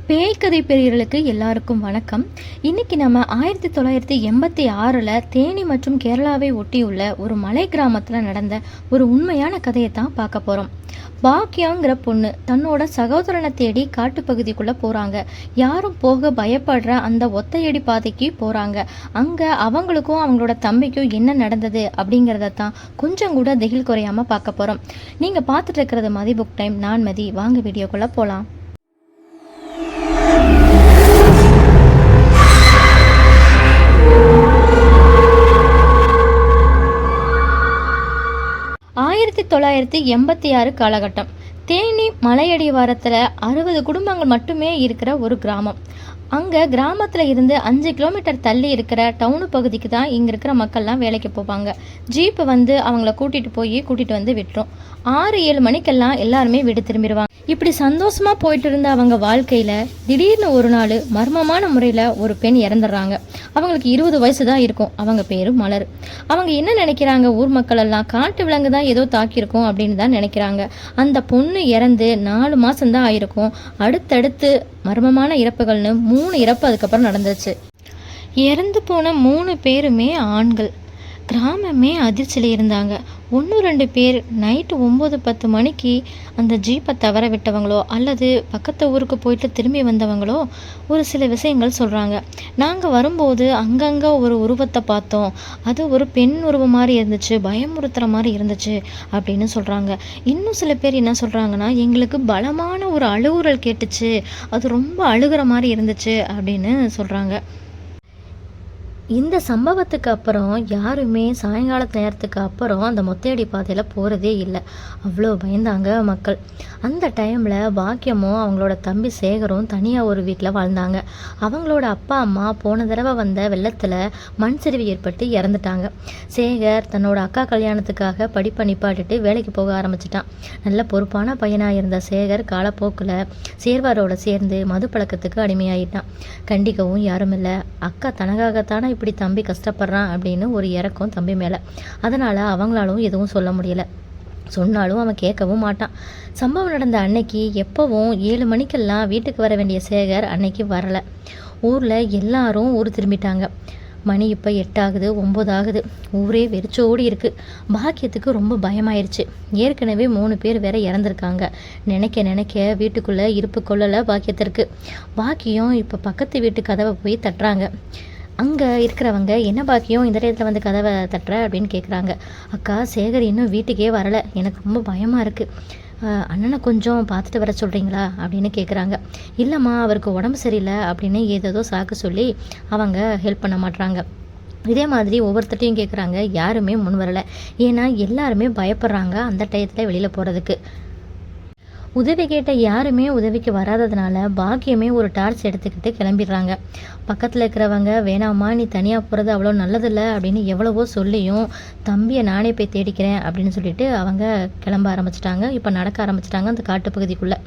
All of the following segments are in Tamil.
பேய்க்கதை பிரியர்களுக்கு எல்லாருக்கும் வணக்கம். இன்னைக்கு நம்ம 1986 தேனி மற்றும் கேரளாவை ஒட்டியுள்ள ஒரு மலை கிராமத்தில் நடந்த ஒரு உண்மையான கதையை தான் பார்க்க போகிறோம். பாக்கியாங்கிற பொண்ணு தன்னோட சகோதரனை தேடி காட்டுப்பகுதிக்குள்ளே போகிறாங்க. யாரும் போக பயப்படுற அந்த ஒத்தையடி பாதைக்கு போகிறாங்க. அங்கே அவங்களுக்கும் அவங்களோட தம்பிக்கும் என்ன நடந்தது அப்படிங்கிறத தான் கொஞ்சம் கூட திகில் குறையாமல் பார்க்க போகிறோம். நீங்கள் பார்த்துட்டு இருக்கிறது மதி புக் டைம். நான் மதி. வாங்க வீடியோக்குள்ளே போகலாம். 1986 காலகட்டம். தேனி மலையடிவாரத்தில் 60 குடும்பங்கள் மட்டுமே இருக்கிற ஒரு கிராமம். அங்கே கிராமத்தில் இருந்து 5 கிலோமீட்டர் தள்ளி இருக்கிற டவுனு பகுதிக்கு தான் இங்கே இருக்கிற மக்கள்லாம் வேலைக்கு போவாங்க. ஜீப்பு அவங்கள கூட்டிகிட்டு வந்து விட்டுரும். 6-7 மணிக்கெல்லாம் எல்லாருமே வீடு திரும்பிடுவாங்க. இப்படி சந்தோஷமாக போயிட்டு இருந்த அவங்க வாழ்க்கையில் திடீர்னு ஒரு நாள் மர்மமான முறையில் ஒரு பெண் இறந்துடுறாங்க. அவங்களுக்கு 20 வயசு தான் இருக்கும். அவங்க பேர் மலர். அவங்க என்ன நினைக்கிறாங்க, ஊர் மக்கள் எல்லாம் காட்டு விலங்கு தான் ஏதோ தாக்கியிருக்கும் அப்படின்னு தான் நினைக்கிறாங்க. அந்த பொண்ணு இறந்து 4 மாதம்தான் ஆயிருக்கும். அடுத்தடுத்து மர்மமான இறப்புகள்னு 3 இறப்பு அதுக்கப்புறம் நடந்துச்சு. இறந்து போன 3 பேருமே ஆண்கள். கிராமமே அதிர்ச்சியில் இருந்தாங்க. 1-2 பேர் நைட்டு 9-10 மணிக்கு அந்த ஜீப்பை தவற விட்டவங்களோ அல்லது பக்கத்து ஊருக்கு போயிட்டு திரும்பி வந்தவங்களோ ஒரு சில விஷயங்கள் சொல்கிறாங்க. நாங்கள் வரும்போது அங்கங்கே ஒரு உருவத்தை பார்த்தோம். அது ஒரு பெண் உருவம் மாதிரி இருந்துச்சு, பயமுறுத்துகிற மாதிரி இருந்துச்சு அப்படின்னு சொல்கிறாங்க. இன்னும் சில பேர் என்ன சொல்கிறாங்கன்னா, எங்களுக்கு பலமான ஒரு அழுகுரல் கேட்டுச்சு, அது ரொம்ப அழுகிற மாதிரி இருந்துச்சு அப்படின்னு சொல்கிறாங்க. இந்த சம்பவத்துக்கு அப்புறம் யாருமே சாயங்கால நேரத்துக்கு அப்புறம் அந்த மொத்தையடி பாதையில் போகிறதே இல்லை. அவ்வளோ பயந்தாங்க மக்கள். அந்த டைமில் பாக்கியமும் அவங்களோட தம்பி சேகரும் தனியாக ஒரு வீட்டில் வாழ்ந்தாங்க. அவங்களோட அப்பா அம்மா போன தடவை வந்த வெள்ளத்தில் மண் சரிவு ஏற்பட்டு இறந்துட்டாங்க. சேகர் தன்னோட அக்கா கல்யாணத்துக்காக படிப்பை நிப்பாட்டிட்டு வேலைக்கு போக ஆரம்பிச்சிட்டான். நல்ல பொறுப்பான பையனாக இருந்த சேகர் காலப்போக்கில் சேர்வாரோடு சேர்ந்து மது பழக்கத்துக்கு அடிமையாயிட்டான். கண்டிக்கவும் யாரும் இல்லை. அக்கா தனக்காகத்தானே இப்படி தம்பி கஷ்டப்படுறான் அப்படின்னு ஒரு இறக்கம் தம்பி மேலே. அதனால் அவங்களாலும் எதுவும் சொல்ல முடியலை. சொன்னாலும் அவன் கேட்கவும் மாட்டான். சம்பவம் நடந்த அன்னைக்கு எப்போவும் 7 மணிக்கெல்லாம் வீட்டுக்கு வர வேண்டிய சேகர் அன்னைக்கு வரலை. ஊரில் எல்லாரும் ஊர் திரும்பிட்டாங்க. மணி இப்போ 8 ஆகுது, 9 ஆகுது. ஊரே வெறிச்சோடி இருக்குது. பாக்கியத்துக்கு ரொம்ப பயமாயிருச்சு. ஏற்கனவே 3 பேர் வேற இறந்துருக்காங்க. நினைக்க வீட்டுக்குள்ளே இருப்பு கொள்ளலை பாக்கியத்திற்கு. பாக்கியம் இப்போ பக்கத்து வீட்டு கதவை போய் தட்டுறாங்க. அங்கே இருக்கிறவங்க, என்ன பாக்கியம் இந்த நேரத்தில் வந்து கதவை தட்டுற அப்படின்னு கேட்குறாங்க. அக்கா, சேகர் இன்னும் வீட்டுக்கே வரலை, எனக்கு ரொம்ப பயமாக இருக்குது, அண்ணனை கொஞ்சம் பார்த்துட்டு வர சொல்கிறீங்களா அப்படின்னு கேட்குறாங்க. இல்லைம்மா, அவருக்கு உடம்பு சரியில்லை அப்படின்னு ஏதேதோ சாக்கு சொல்லி அவங்க ஹெல்ப் பண்ண மாட்றாங்க. இதே மாதிரி ஒவ்வொருத்தட்டையும் கேட்குறாங்க. யாருமே முன் வரலை. ஏன்னா எல்லாருமே பயப்படுறாங்க அந்த டயத்தில் வெளியில் போகிறதுக்கு. உதவி கேட்ட யாருமே உதவிக்கு வராததுனால பாக்கியமே ஒரு டார்ச் எடுத்துக்கிட்டு கிளம்பிடுறாங்க. பக்கத்தில் இருக்கிறவங்க, வேணாம்மா நீ தனியாக போகிறது அவ்வளோ நல்லதில்லை அப்படின்னு எவ்வளவோ சொல்லியும், தம்பியை நானே போய் தேடிக்கிறேன் அப்படின்னு சொல்லிட்டு அவங்க கிளம்ப ஆரம்பிச்சிட்டாங்க. இப்போ நடக்க ஆரம்பிச்சிட்டாங்க அந்த காட்டுப்பகுதிக்குள்ளே.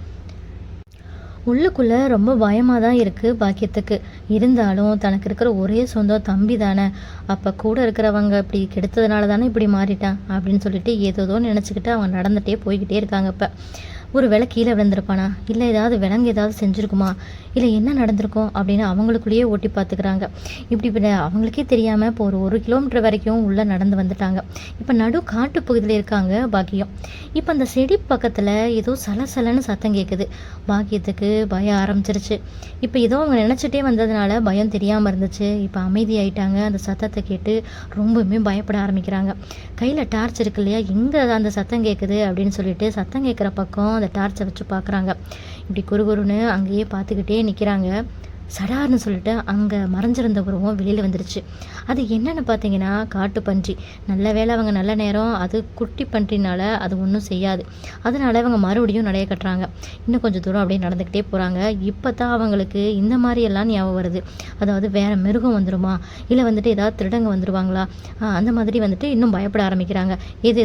உள்ளுக்குள்ளே ரொம்ப பயமாக தான் இருக்குது பாக்கியத்துக்கு. இருந்தாலும் தனக்கு இருக்கிற ஒரே சொந்தம் தம்பி தானே, அப்போ கூட இருக்கிறவங்க இப்படி கெடுத்ததுனால தானே இப்படி மாறிட்டான் அப்படின்னு சொல்லிட்டு ஏதோ நினச்சிக்கிட்டு அவங்க நடந்துகிட்டே போய்கிட்டே இருக்காங்க. இப்போ ஒரு வேளை கீழே விழுந்திருப்பானா, இல்லை ஏதாவது விலங்கு ஏதாவது செஞ்சுருக்குமா, இல்லை என்ன நடந்திருக்கும் அப்படின்னு அவங்களுக்குள்ளேயே ஓட்டி பார்த்துக்கிறாங்க. இப்படி அவங்களுக்கே தெரியாமல் இப்போ ஒரு கிலோமீட்டர் வரைக்கும் உள்ளே நடந்து வந்துட்டாங்க. இப்போ நடு காட்டு பகுதியில் இருக்காங்க பாக்கியம். இப்போ அந்த செடி பக்கத்தில் ஏதோ சலசலன்னு சத்தம் கேட்குது. பாக்கியத்துக்கு பயம் ஆரம்பிச்சிருச்சு. இப்போ ஏதோ அவங்க நினச்சிட்டே வந்ததுனால பயம் தெரியாமல் இருந்துச்சு. இப்போ அமைதியாயிட்டாங்க. அந்த சத்தத்தை கேட்டு ரொம்பவுமே பயப்பட ஆரம்பிக்கிறாங்க. கையில் டார்ச் இருக்கு இல்லையா, எங்கே அந்த சத்தம் கேட்குது அப்படின்னு சொல்லிட்டு சத்தம் கேட்குற பக்கம் அந்த டார்ச்சை வச்சு பார்க்குறாங்க. இப்படி குறுகுறுன்னு அங்கேயே பார்த்துக்கிட்டே நிற்கிறாங்க. சடார்னு சொல்லிட்டு அங்கே மறைஞ்சிருந்த உருவம் வெளியில் வந்துருச்சு. அது என்னென்னு பார்த்தீங்கன்னா காட்டு பன்றி. நல்ல வேளை அவங்க நல்ல நேரம், அது குட்டி பன்றினால அது ஒன்றும் செய்யாது. அதனால அவங்க மறுபடியும் நடைய கட்டுறாங்க. இன்னும் கொஞ்சம் தூரம் அப்படியே நடந்துக்கிட்டே போகிறாங்க. இப்போ தான் அவங்களுக்கு இந்த மாதிரி எல்லாம் ஞாபகம் வருது. அதாவது வேறு மிருகம் வந்துடுமா, இல்லை ஏதாவது திருடங்க வந்துடுவாங்களா, அந்த மாதிரி இன்னும் பயப்பட ஆரம்பிக்கிறாங்க.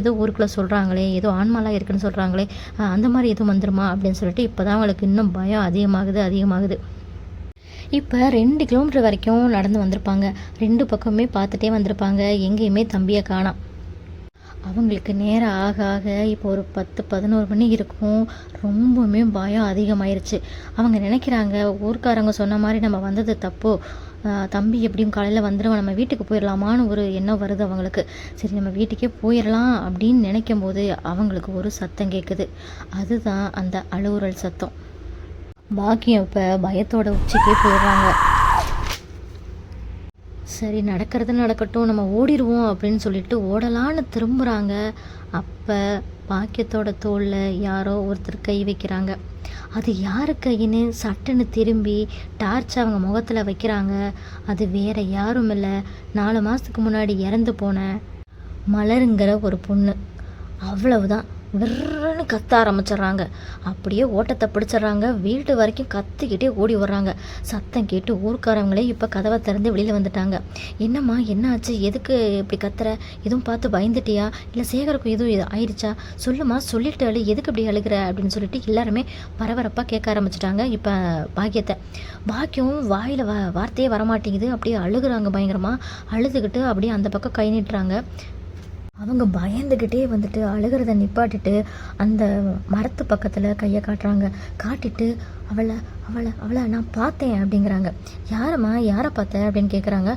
ஏதோ ஊருக்குள்ளே சொல்கிறாங்களே, ஏதோ ஆன்மாலாம் இருக்குன்னு சொல்கிறாங்களே, அந்த மாதிரி எதுவும் வந்துடுமா அப்படின்னு சொல்லிட்டு இப்போ தான் அவங்களுக்கு இன்னும் பயம் அதிகமாகுது. இப்போ 2 கிலோமீட்டர் வரைக்கும் நடந்து வந்திருப்பாங்க. 2 பக்கமே பார்த்துட்டே வந்திருப்பாங்க. எங்கேயுமே தம்பியை காணோம். அவங்களுக்கு நேரம் ஆக ஆக இப்போ ஒரு 10, 11 மணி இருக்கும். ரொம்பவுமே பயம் அதிகமாயிருச்சு. அவங்க நினைக்கிறாங்க, ஊர்க்காரங்க சொன்ன மாரி நம்ம வந்தது தப்பு. தம்பி எப்படியும் காலையில வந்துருவான். நம்ம வீட்டுக்கு போயிரலாமான்னு ஒரு எண்ணம் வருது அவங்களுக்கு. சரி நம்ம வீட்டுக்கே போயிரலாம் அப்படின்னு நினைக்கும்போது, அவங்களுக்கு ஒரு சத்தம் கேட்குது. அதுதான் அந்த அழுவுறல் சத்தம். பாக்கியம் இப்ப பயத்தோட உச்சிக்கே போயிடுறாங்க. சரி நடக்கிறது நடக்கட்டும், நம்ம ஓடிருவோம் அப்படின்னு சொல்லிட்டு ஓடலான்னு திரும்புறாங்க. அப்ப பாக்கியத்தோட தோள்ல யாரோ ஒருத்தர் கை வைக்கிறாங்க. அது யாரு கையின்னு சட்டுன்னு திரும்பி டார்ச் அவங்க முகத்துல வைக்கிறாங்க. அது வேற யாரும் இல்ல, 4 மாசத்துக்கு முன்னாடி இறந்து போன மலருங்கிற ஒரு பொண்ணு. அவ்வளவுதான். விர்ருன்னு கத்த ஆரம்பிச்சிடுறாங்க. அப்படியே ஓட்டத்தை பிடிச்சிடுறாங்க. வீட்டு வரைக்கும் கத்திக்கிட்டே ஓடி வர்றாங்க. சத்தம் கேட்டு ஊர்க்காரவங்களே இப்போ கதவை திறந்து வெளியில் வந்துட்டாங்க. என்னம்மா என்ன ஆச்சு, எதுக்கு இப்படி கத்துற, எதுவும் பார்த்து பயந்துட்டியா, இல்லை சேகருக்கும் எதுவும் இது ஆயிடுச்சா, சொல்லுமா சொல்லிட்டு அழு, எதுக்கு இப்படி அழுகிற அப்படின்னு சொல்லிட்டு எல்லாருமே பரபரப்பாக கேட்க ஆரம்பிச்சிட்டாங்க. இப்போ பாக்கியத்தை பாக்கியம் வாயில் வார்த்தையே வரமாட்டேங்குது. அப்படியே அழுகுறாங்க பயங்கரமாக. அழுதுகிட்டு அப்படியே அந்த பக்கம் கை நீட்டுறாங்க. அவங்க பயந்துக்கிட்டே வந்துட்டு அழுகிறத நிப்பாட்டிட்டு அந்த மரத்து பக்கத்தில் கையை காட்டுறாங்க. காட்டிட்டு அவளை அவளை அவளை நான் பார்த்தேன் அப்படிங்கிறாங்க. யாரம்மா யாரை பார்த்தேன் அப்படின்னு கேட்குறாங்க.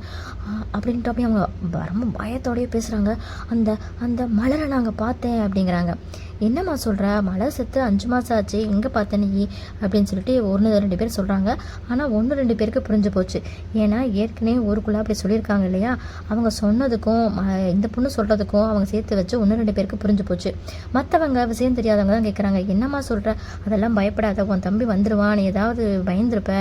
அப்படின்ட்டு அப்படியே அவங்க ரொம்ப பயத்தோடய பேசுகிறாங்க. அந்த அந்த மலரை நாங்கள் பார்த்தேன் அப்படிங்கிறாங்க. என்னம்மா சொல்கிற, மலர் செத்து 5 மாதம் ஆச்சு, எங்கே பார்த்த நீ அப்படின்னு சொல்லிட்டு 1-2 பேர் சொல்கிறாங்க. ஆனால் 1-2 பேருக்கு புரிஞ்சு போச்சு. ஏன்னா ஏற்கனவே ஊருக்குள்ளே அப்படி சொல்லியிருக்காங்க இல்லையா, அவங்க சொன்னதுக்கும் இந்த பொண்ணு சொல்கிறதுக்கும் அவங்க சேர்த்து வச்சு 1-2 பேருக்கு புரிஞ்சு போச்சு. மற்றவங்க விஷயம் தெரியாதவங்க தான் கேட்குறாங்க. என்னம்மா சொல்கிற, அதெல்லாம் பயப்படாத, உன் தம்பி வந்துடுவான், நீ ஏதாவது பயந்துருப்ப,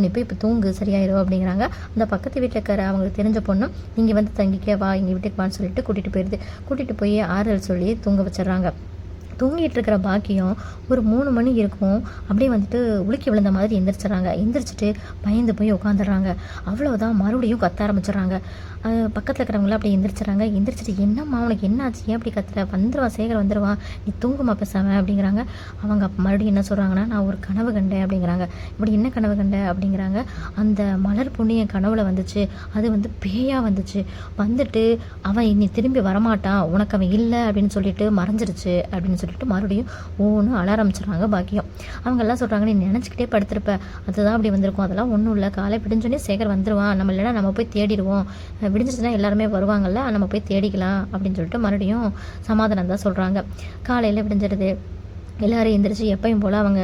நீ போய் இப்போ தூங்கு சரியாயிரும் அப்படிங்கிறாங்க. அந்த பக்கத்து வீட்டில் இருக்கிற அவங்களுக்கு தெரிஞ்ச பொண்ணு நீங்கள் வந்து தங்கிக்க வா, எங்கள் வீட்டுக்கு வான்னு சொல்லிட்டு கூட்டிகிட்டு போயிடுது. கூட்டிகிட்டு போய் ஆறுதல் சொல்லி தூங்க வச்சிடுறாங்க. தூங்கிட்டு இருக்கிற பாக்கியம் ஒரு 3 மணி இருக்கும். அப்படியே வந்துட்டு உலுக்கி விழுந்த மாதிரி எந்திரிச்சிடறாங்க. எந்திரிச்சிட்டு பயந்து போய் உட்காந்துடுறாங்க. அவ்வளோதான், மறுபடியும் கத்த ஆரம்பிச்சிடுறாங்க. பக்கத்தில் இருக்கிறவங்களாம் அப்படியே எந்திரிச்சிடறாங்க. எந்திரிச்சிட்டு என்னம்மா உனக்கு என்ன ஆச்சு, ஏன் அப்படி கத்துற, வந்துடுவான் சேகர் வந்துடுவான், நீ தூங்குமா பேசாமல் அப்படிங்கிறாங்க. அவங்க அப்போ மறுபடியும் என்ன சொல்கிறாங்கன்னா, நான் ஒரு கனவு கண்டேன் அப்படிங்கிறாங்க. இப்படி என்ன கனவு கண்டேன் அப்படிங்கிறாங்க. அந்த மலர் பொண்ணு என் கனவுல வந்துச்சு, அது வந்து பேயாக வந்துச்சு, வந்துட்டு அவன் இனி திரும்பி வரமாட்டான், உனக்கு அவன் இல்லை அப்படின்னு சொல்லிட்டு மறைஞ்சிருச்சு அப்படின்னு சொல்லிட்டு மறுபடியும் ஒன்று அழ ஆரம்பிச்சிடுறாங்க பாக்கியம். அவங்க எல்லாம் சொல்கிறாங்க, நீ நினச்சிக்கிட்டே படுத்திருப்ப, அதுதான் அப்படி வந்திருக்கும், அதெல்லாம் ஒன்றும் இல்லை, காலை பிடிஞ்சோடனே சேகர் வந்துடுவான், நம்ம இல்லைனா நம்ம போய் தேடிடுவோம், விடிஞ்சிச்சுன்னா எல்லாருமே வருவாங்கள்ல, நம்ம போய் தேடிக்கலாம் அப்படின்னு சொல்லிட்டு மறுபடியும் சமாதானம் தான் சொல்கிறாங்க. காலையில் விடிஞ்சிடுது. எல்லோரும் எழுந்திரிச்சு எப்பயும் போல் அவங்க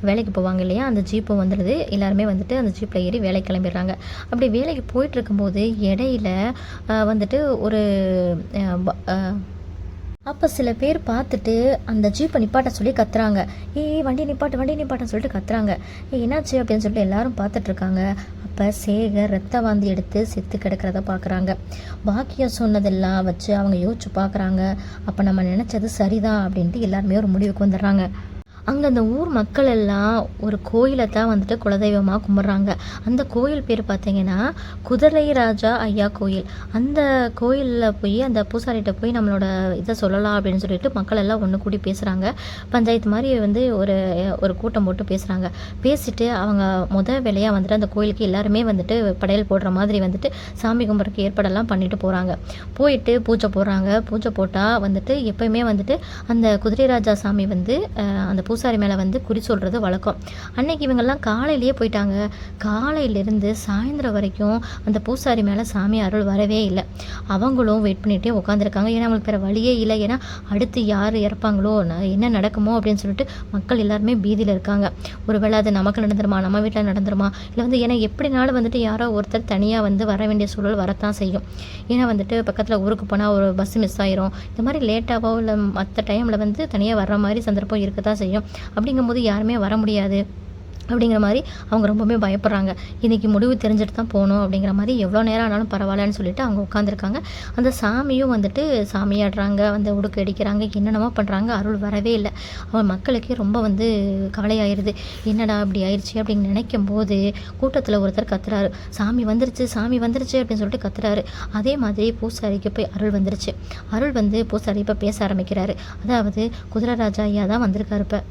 வேலைக்கு போவாங்க இல்லையா, அந்த ஜீப்பும் வந்துடுது. எல்லாருமே வந்துட்டு அந்த ஜீப்பில் ஏறி வேலைக்கு கிளம்பிடுறாங்க. அப்படி வேலைக்கு போயிட்டுருக்கும்போது இடையில வந்துட்டு ஒரு அப்போ சில பேர் பார்த்துட்டு அந்த ஜீப்பை நிப்பாட்ட சொல்லி கத்துறாங்க. வண்டி நிப்பாட்டு வண்டி நிப்பாட்டன்னு சொல்லிட்டு கத்துறாங்க. என்னாச்சு அப்படின்னு சொல்லிட்டு எல்லாரும் பார்த்துட்ருக்காங்க. அப்போ சேகர் ரத்த வாந்தி எடுத்து செத்து கிடக்கிறத பார்க்குறாங்க. பாக்கியம் சொன்னதெல்லாம் வச்சு அவங்க யோசிச்சு பார்க்குறாங்க. அப்போ நம்ம நினச்சது சரிதான் அப்படின்ட்டு எல்லாருமே ஒரு முடிவுக்கு வந்துடுறாங்க. அங்கே அந்த ஊர் மக்கள் எல்லாம் ஒரு கோயிலை தான் வந்துட்டு குலதெய்வமாக கும்பிட்றாங்க. அந்த கோயில் பேர் பார்த்தீங்கன்னா குதிரை ராஜா ஐயா கோயில். அந்த கோயிலில் போய் அந்த பூசாரிகிட்ட போய் நம்மளோட இதை சொல்லலாம் அப்படின்னு சொல்லிட்டு மக்கள் எல்லாம் ஒன்று கூடி பேசுகிறாங்க. பஞ்சாயத்து மாதிரி வந்து ஒரு ஒரு கூட்டம் போட்டு பேசுகிறாங்க. பேசிட்டு அவங்க வேலையாக வந்துட்டு அந்த கோயிலுக்கு எல்லாருமே வந்துட்டு படையல் போடுற மாதிரி வந்துட்டு சாமி கும்பிட்றதுக்கு ஏற்பாடெல்லாம் பண்ணிட்டு போகிறாங்க. போயிட்டு பூஜை போடுறாங்க. பூஜை போட்டால் வந்துட்டு எப்போயுமே வந்துட்டு அந்த குதிரை ராஜா சாமி வந்து அந்த பூசாரி மேலே வந்து குறி சொல்கிறது வழக்கம். அன்னைக்கு இவங்கெல்லாம் காலையிலேயே போயிட்டாங்க. காலையிலேருந்து சாயந்தரம் வரைக்கும் அந்த பூசாரி மேலே சாமி அருள் வரவே இல்லை. அவங்களும் வெயிட் பண்ணிகிட்டே உட்காந்துருக்காங்க. ஏன்னா அவங்களுக்கு வேறு வழியே இல்லை. ஏன்னா அடுத்து யார் இறப்பாங்களோ, என்ன நடக்குமோ அப்படின்னு சொல்லிட்டு மக்கள் எல்லாருமே பீதியில் இருக்காங்க. ஒருவேளை அது நமக்கு நடந்துருமா, நம்ம வீட்டில் நடந்துருமா, இல்லை வந்து ஏன்னா எப்படினாலும் வந்துட்டு யாரோ ஒருத்தர் தனியாக வந்து வர வேண்டிய சூழல் வரத்தான் செய்யும். ஏன்னா வந்துட்டு பக்கத்தில் ஊருக்கு போனால் ஒரு பஸ் மிஸ் ஆயிரும். இந்த மாதிரி லேட்டாவோ இல்லை மற்ற டைமில் வந்து தனியாக வர்ற மாதிரி சந்தர்ப்பம் இருக்க தான் செய்யும். அப்படிங்கும்போது யாருமே வர முடியாது அப்படிங்கிற மாதிரி அவங்க ரொம்பவே பயப்படுறாங்க. இன்றைக்கி முடிவு தெரிஞ்சுட்டு தான் போகணும் அப்படிங்கிற மாதிரி எவ்வளோ நேரம் ஆனாலும் பரவாயில்லன்னு சொல்லிட்டு அவங்க உட்காந்துருக்காங்க. அந்த சாமியும் வந்துட்டு சாமியாடுறாங்க, வந்து உடுக்கு அடிக்கிறாங்க, என்னென்னமோ பண்ணுறாங்க. அருள் வரவே இல்லை. அவன் மக்களுக்கே ரொம்ப வந்து கவலையாயிருது. என்னடா அப்படி ஆயிடுச்சு அப்படின்னு நினைக்கும் போது கூட்டத்தில் ஒருத்தர் கத்துறாரு, சாமி வந்துருச்சு சாமி வந்துருச்சு அப்படின்னு சொல்லிட்டு கத்துறாரு. அதே மாதிரி பூசாரிக்கு போய் அருள் வந்துருச்சு. அருள் வந்து பூசாரி இப்போ பேச ஆரம்பிக்கிறாரு. அதாவது குதிரை ராஜா ஐயா தான் வந்திருக்காரு. இப்போ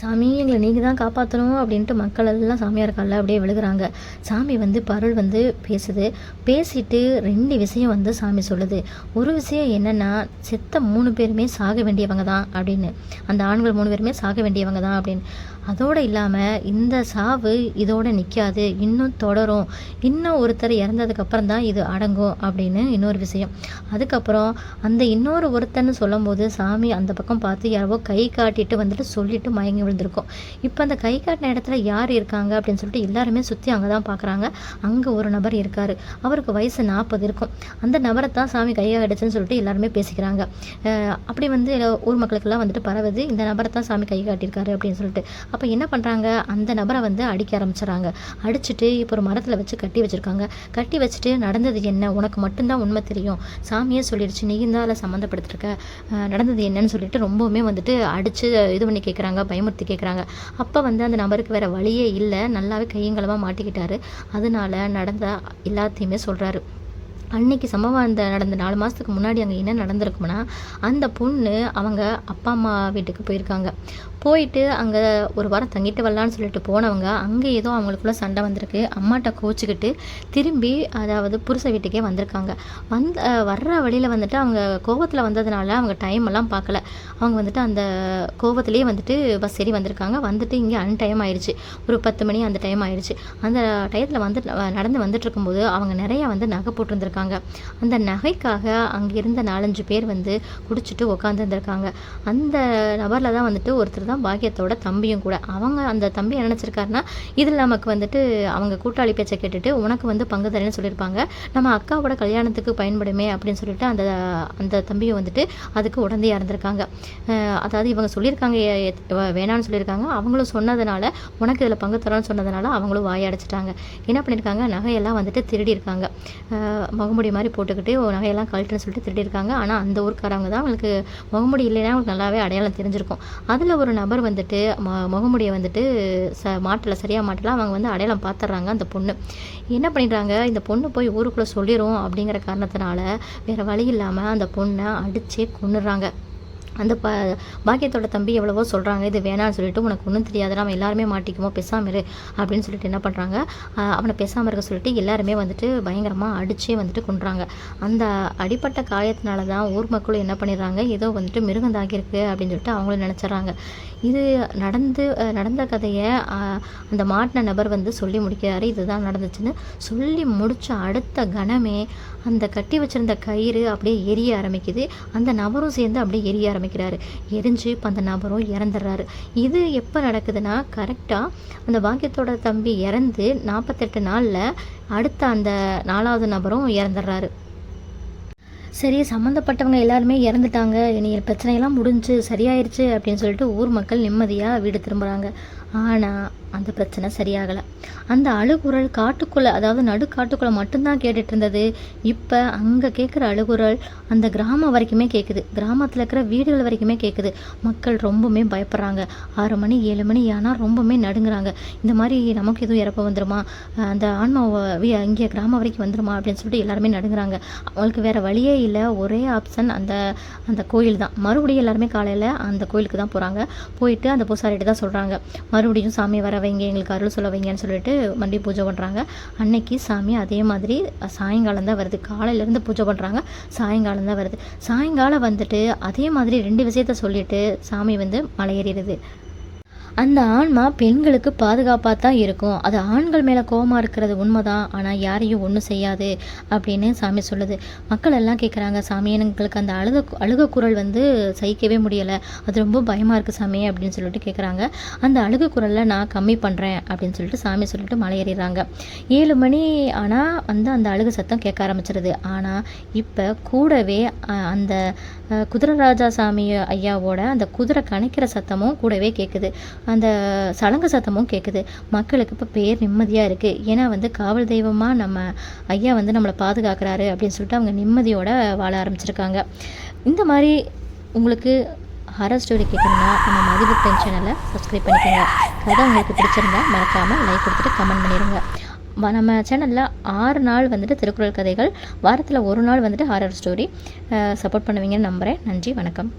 சாமி எங்களை நீங்கள் தான் காப்பாற்றணும் அப்படின்ட்டு மக்கள் எல்லாம் சாமியார் காலில் அப்படியே விழுகுறாங்க. சாமி வந்து பருள் வந்து பேசுது. பேசிட்டு 2 விஷயம் வந்து சாமி சொல்லுது. ஒரு விஷயம் என்னென்னா, செத்த 3 பேருமே சாக வேண்டியவங்க தான் அப்படின்னு. அந்த ஆண்கள் 3 பேருமே சாக வேண்டியவங்க தான் அப்படின்னு. அதோடு இல்லாமல் இந்த சாவு இதோடு நிற்காது, இன்னும் தொடரும். இன்னும் ஒருத்தர் இறந்ததுக்கப்புறம் தான் இது அடங்கும் அப்படின்னு இன்னொரு விஷயம். அதுக்கப்புறம் அந்த இன்னொரு ஒருத்தன்னு சொல்லும்போது சாமி அந்த பக்கம் பார்த்து யாரோ கை காட்டிட்டு வந்துட்டு சொல்லிட்டு மயங்கி விழுந்திருக்கும். இப்போ அந்த கை காட்டின இடத்துல யார் இருக்காங்க அப்படின்னு சொல்லிட்டு எல்லாருமே சுற்றி அங்கே தான் பார்க்குறாங்க. அங்கே ஒரு நபர் இருக்கார். அவருக்கு வயசு 40 இருக்கும். அந்த நபரை தான் சாமி கையை அடிச்சுன்னு சொல்லிட்டு எல்லாருமே பேசிக்கிறாங்க. அப்படி வந்து ஊர் மக்களுக்கெல்லாம் வந்துட்டு பரவுது, இந்த நபரை தான் சாமி கை காட்டியிருக்காரு அப்படின்னு சொல்லிட்டு. அப்போ என்ன பண்ணுறாங்க, அந்த நபரை வந்து அடிக்க ஆரம்பிச்சிடறாங்க. அடிச்சுட்டு இப்போ ஒரு மரத்தில் வச்சு கட்டி வச்சுருக்காங்க. கட்டி வச்சுட்டு நடந்தது என்ன, உனக்கு மட்டும்தான் உண்மை தெரியும், சாமியே சொல்லிடுச்சு, நீ தான் அதில் சம்மந்தப்படுத்திருக்க, நடந்தது என்னன்னு சொல்லிட்டு ரொம்பவுமே வந்துட்டு அடித்து இது பண்ணி கேட்குறாங்க, பயமுறுத்தி கேட்குறாங்க. அப்போ வந்து அந்த நபருக்கு வேறு வழியே இல்லை, நல்லாவே கையங்களமாக மாட்டிக்கிட்டாரு. அதனால நடந்த எல்லாத்தையுமே சொல்கிறாரு. அன்னைக்கு சம்பவம் நடந்த 4 மாதத்துக்கு முன்னாடி அங்கே என்ன நடந்திருக்கும்னா, அந்த பொண்ணு அவங்க அப்பா அம்மா வீட்டுக்கு போயிருக்காங்க. போயிட்டு அங்கே ஒரு வாரம் தங்கிட்டு வரலான்னு சொல்லிட்டு போனவங்க, அங்கே ஏதோ அவங்களுக்குள்ள சண்டை வந்திருக்கு. அம்மாட்ட கோச்சிக்கிட்டு திரும்பி அதாவது புருஷ வீட்டுக்கே வந்திருக்காங்க. வர்ற வழியில் வந்துட்டு அவங்க கோவத்தில் வந்ததுனால அவங்க டைம் எல்லாம் பார்க்கல. அவங்க வந்துட்டு அந்த கோவத்திலேயே வந்துட்டு பஸ் ஏறி வந்திருக்காங்க. வந்துட்டு இங்கே அன்டைம் ஆயிடுச்சு, ஒரு 10 மணி அந்த டைம் ஆயிடுச்சு. அந்த டயத்தில் வந்து நடந்து வந்துட்டு இருக்கும்போது அவங்க நிறையா வந்து நகை போட்டிருந்துருக்காங்க. அந்த நகைக்காக அங்கே இருந்த 4-5 பேர் வந்து குடிச்சிட்டு உட்காந்துருந்துருக்காங்க. அந்த நபரில் தான் வந்துட்டு ஒருத்தர் தான் பாக்கியத்தோட தம்பியும் கூட. அவங்க அந்த தம்பி என்ன நினச்சிருக்காருன்னா, இதில் நமக்கு வந்துட்டு அவங்க கூட்டாளி பேச்சை கேட்டுட்டு உனக்கு வந்து பங்கு தரேன்னு சொல்லியிருப்பாங்க, நம்ம அக்காவோட கல்யாணத்துக்கு பயன்படுமே அப்படின்னு சொல்லிட்டு அந்த அந்த தம்பியை வந்துட்டு அதுக்கு உடந்தையாக இருந்திருக்காங்க. அதாவது இவங்க சொல்லியிருக்காங்க வேணான்னு சொல்லியிருக்காங்க, அவங்களும் சொன்னதுனால உனக்கு இதில் பங்கு தரோன்னு சொன்னதுனால அவங்களும் வாயடைச்சிட்டாங்க. என்ன பண்ணியிருக்காங்க, நகையெல்லாம் வந்துட்டு திருடியிருக்காங்க. முகமுடி மாதிரி போட்டுக்கிட்டு நகையெல்லாம் கழட்டுன்னு சொல்லிட்டு திருடியிருக்காங்க. ஆனால் அந்த ஊருக்காரவங்க தான் அவங்களுக்கு முகமுடி இல்லைன்னா அவங்களுக்கு நல்லாவே அடையாளம் தெரிஞ்சிருக்கும். அதில் ஒரு நபர் வந்துட்டு முகமுடியை வந்துட்டு சரியாக மாட்டல, அவங்க வந்து அடையாளம் பார்த்துட்றாங்க. அந்த பொண்ணு என்ன பண்ணிடுறாங்க, இந்த பொண்ணு போய் ஊருக்குள்ளே சொல்லிடும் அப்படிங்கிற காரணத்தினால வேறு வழி இல்லாமல் அந்த பொண்ணை அடிச்சே கொன்னுடுறாங்க. அந்த பாக்கியத்தோட தம்பி எவ்வளவோ சொல்கிறாங்க, இது வேணான்னு சொல்லிட்டு, உனக்கு ஒன்றும் தெரியாது, நம்ம எல்லாருமே மாட்டிக்குமோ, பேசாமல் இரு அப்படின்னு சொல்லிட்டு என்ன பண்ணுறாங்க, அவனை பேசாமல் இருக்க சொல்லிட்டு எல்லாருமே வந்துட்டு பயங்கரமாக அடிச்சே வந்துட்டு கொன்றாங்க. அந்த அடிப்பட்ட காயத்தினால தான் ஊர் மக்களும் என்ன பண்ணிடுறாங்க, ஏதோ வந்துட்டு மிருகம் தாக்கியிருக்கு அப்படின்னு சொல்லிட்டு அவங்களும் நினச்சிட்றாங்க. இது நடந்த கதையை அந்த மாட்டின நபர் வந்து சொல்லி முடிக்கிறாரு, இதுதான் நடந்துச்சுன்னு. சொல்லி முடித்த அடுத்த கணமே அந்த கட்டி வச்சுருந்த கயிறு அப்படியே எரிய ஆரம்பிக்குது. அந்த நபரும் சேர்ந்து அப்படியே எரிய ஆரம்பிக்கிறாரு. எரிஞ்சு இப்போ அந்த நபரும் இறந்துடுறாரு. இது எப்போ நடக்குதுன்னா, கரெக்டாக அந்த பாக்கியத்தோட தம்பி இறந்து 48 நாளில் அடுத்த அந்த 4வது நபரும் இறந்துடுறாரு. சரி, சம்மந்தப்பட்டவங்க எல்லாருமே இறந்துட்டாங்க, இனி பிரச்சனையெல்லாம் முடிஞ்சு சரியாயிருச்சு அப்படின்னு சொல்லிட்டு ஊர் மக்கள் நிம்மதியாக வீடு திரும்புகிறாங்க. ஆனால் அந்த பிரச்சனை சரியாகலை. அந்த அழுகுரல் காட்டுக்குள்ளே, அதாவது நடுக்காட்டுக்குள்ளே மட்டும்தான் கேட்டுட்டு இருந்தது. இப்போ அங்கே கேட்குற அழுகுரல் அந்த கிராமம் வரைக்குமே கேட்குது, கிராமத்தில் இருக்கிற வீடுகள் வரைக்குமே கேட்குது. மக்கள் ரொம்பவுமே பயப்படுறாங்க. 6 மணி 7 மணி ஆனால் ரொம்பவுமே நடுங்குறாங்க. இந்த மாதிரி நமக்கு எதுவும் இறப்ப வந்துடுமா, அந்த ஆன்மா இங்கே கிராமம் வரைக்கும் வந்துடுமா அப்படின்னு சொல்லிட்டு எல்லாருமே நடுங்குறாங்க. அவங்களுக்கு வேறு வழியே இல்லை, ஒரே ஆப்ஷன் அந்த கோயில் தான். மறுபடியும் எல்லாருமே காலையில் அந்த கோயிலுக்கு தான் போகிறாங்க. போயிட்டு அந்த பூசாரிட்டு தான் சொல்கிறாங்க, மறுபடியும் சாமி வர வைங்க, எங்களுக்கு அருள் சொல்ல வைங்கன்னு சொல்லிட்டு மறுபடியும் பூஜை பண்ணுறாங்க. அன்னைக்கு சாமி அதே மாதிரி சாயங்காலம் தான் வருது. காலையிலேருந்து பூஜை பண்ணுறாங்க, சாயங்காலம் தான் வருது. சாயங்காலம் வந்துட்டு அதே மாதிரி 2 விஷயத்த சொல்லிட்டு சாமி வந்து மலை ஏறிடுது. அந்த ஆன்மா பெண்களுக்கு பாதுகாப்பாக தான் இருக்கும், அது ஆண்கள் மேலே கோபமாக இருக்கிறது உண்மைதான், ஆனால் யாரையும் ஒன்றும் செய்யாது அப்படின்னு சாமி சொல்லுது. மக்கள் எல்லாம் கேட்குறாங்க, சாமி எங்களுக்கு அந்த அழுக குரல் வந்து சகிக்கவே முடியலை, அது ரொம்ப பயமாக இருக்குது சாமி அப்படின்னு சொல்லிட்டு கேட்குறாங்க. அந்த அழுக குரலில் நான் கம்மி பண்ணுறேன் அப்படின்னு சொல்லிட்டு சாமி சொல்லிட்டு மலை ஏறிடுறாங்க. 7 மணி ஆனால் வந்து அந்த அழுக சத்தம் கேட்க ஆரம்பிச்சிருது. ஆனால் இப்போ கூடவே அந்த குதிரைராஜா சாமி ஐயாவோட அந்த குதிரை கணைக்கிற சத்தமும் கூடவே கேட்குது, அந்த சலங்க சத்தமும் கேட்குது. மக்களுக்கு இப்போ பேர் நிம்மதியாக இருக்குது. ஏன்னா வந்து காவல் தெய்வமாக நம்ம ஐயா வந்து நம்மளை பாதுகாக்கிறாரு அப்படின்னு சொல்லிட்டு அவங்க நிம்மதியோடு வாழ ஆரம்பிச்சிருக்காங்க. இந்த மாதிரி உங்களுக்கு ஹாரர் ஸ்டோரி கேட்கணுன்னா நம்ம மதிபுக் டைம் சேனலை சப்ஸ்கிரைப் பண்ணிக்கோங்க. கதை உங்களுக்கு பிடிச்சிருந்தா மறக்காமல் லைக் கொடுத்துட்டு கமெண்ட் பண்ணிடுங்க. நம்ம சேனலில் 6 நாள் வந்துட்டு திருக்குறள் கதைகள், வாரத்தில் 1 நாள் வந்துட்டு ஹாரர் ஸ்டோரி. சப்போர்ட் பண்ணுவீங்கன்னு நம்புகிறேன். நன்றி, வணக்கம்.